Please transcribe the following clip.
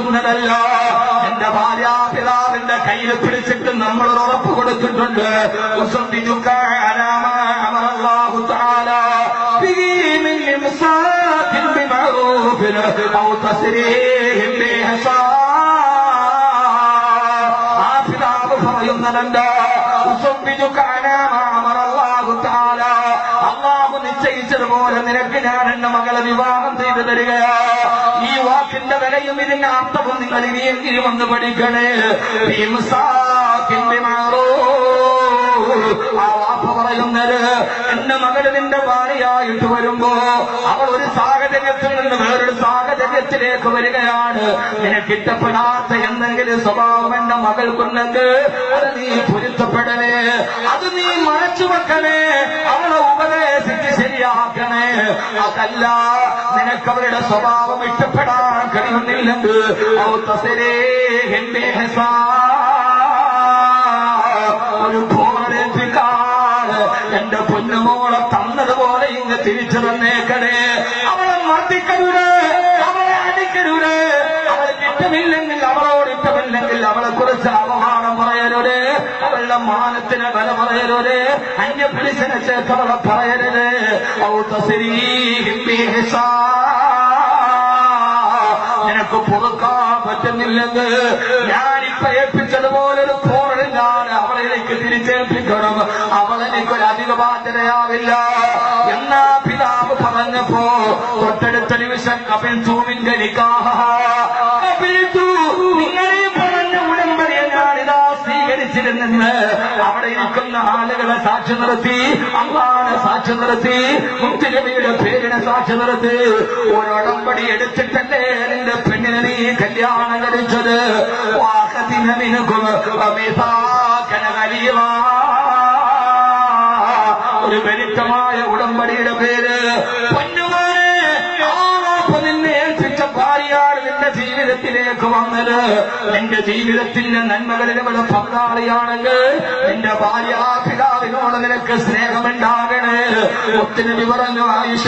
പറയുന്നതല്ല. എന്റെ ഭാര്യാപിതാവിന്റെ കയ്യിൽ പിടിച്ചിട്ട് നമ്മൾ ഉറപ്പ് കൊടുത്തിട്ടുണ്ട്. ആ പിതാവ് പറയുന്നതുണ്ട്, അള്ളാഹു നിശ്ചയിച്ചതുപോലെ നിനക്ക് ഞാൻ എന്റെ മകളെ വിവാഹം ചെയ്തു തരികയാ. ഈ വാക്കിന്റെ വിലയും ഇതിന്റെ അർത്ഥവും നിങ്ങൾ ഇനിയെങ്കിലും ഒന്ന് പഠിക്കണേ. ആ വാപ്പ പറയുന്നത്, എന്റെ മകള് നിന്റെ ഭാര്യയായിട്ട് വരുമ്പോ അവൾ ഒരു സാഹചര്യത്തിൽ നിന്ന് വേറൊരു സാഹചര്യത്തിലേക്ക് വരികയാണ്. നിനക്കിഷ്ടപ്പെടാത്ത എന്തെങ്കിലും സ്വഭാവം എന്റെ മകൾക്കുണ്ടെങ്കിൽ അത് നീ പൊരുത്തപ്പെടണേ, അത് നീ മറച്ചു വെക്കണേ, അവളെ ഉപദേശിച്ച് ശരിയാക്കണേ. അതല്ല നിനക്കവരുടെ സ്വഭാവം ഇഷ്ടപ്പെടാൻ കഴിയുന്നില്ലെങ്കിൽ ഒരു പോരേൽപ്പിക്കാൻ എന്റെ പൊന്നുമോളെ തന്നതുപോലെ ഇങ്ങ് തിരിച്ചു തന്നേക്കണേ. അവളെ മർദ്ദിക്കരുത്, അവളെ അടിക്കരുത്. അവൾക്ക് ഇഷ്ടമില്ലെങ്കിൽ, അവളോട് ഇഷ്ടമില്ലെങ്കിൽ അവളെ കുറിച്ച് അപമാനം പറയരുത്, അവളുടെ മാനത്തിന് വില പറയരുത്, അന്യപുരുഷനെ ചേർത്ത് അവളെ പറയരുത്. നിനക്ക് പൊറുക്കാൻ പറ്റുന്നില്ലെങ്കിൽ ഞാനിപ്പ ഏൽപ്പിച്ചതുപോലെ ഒരു പോറൽ ഞാൻ അവളെ എനിക്ക് തിരിച്ചേൽപ്പിക്കണം. അവളെനിക്കൊരു അധിക ബാധ്യതയാവില്ല എന്നാ പിതാവ് പറഞ്ഞപ്പോ തൊട്ടടുത്ത നിമിഷം കപിൽ തൂവിന്റെ നിങ്ങളെ പറഞ്ഞ ഉടമ്പടിയെ ഞാനിതാ സ്വീകരിച്ചിരുന്നെന്ന് അവിടെ ഇരിക്കുന്ന ആളുകളെ സാക്ഷി നിർത്തി, അള്ളാഹുവിനെ സാക്ഷി നിർത്തി, മുത്തുനബിയുടെ പേരിനെ സാക്ഷി നിർത്തി. ഒരുടമ്പടി എടുത്തിട്ടല്ലേ നിന്റെ പെണ്ണിനെ നീ കല്യാണം കഴിച്ചത്. ഒരു ബലിഷ്ടമായ ഉടമ്പടിയുടെ പേര്. പൊന്നുമാനെ, നിന്നെ ഏൽപ്പിച്ച ഭാര്യയാണ് നിന്റെ ജീവിതത്തിലേക്ക് വന്നത്. നിന്റെ ജീവിതത്തിന്റെ നന്മകളിൽ ഇവിടെ പങ്കാളിയാണെങ്കിൽ നിന്റെ ഭാര്യാപിതാവിനോട് നിനക്ക് സ്നേഹമുണ്ടാകണേ. ഒത്തിരി പറഞ്ഞു ആയിഷ.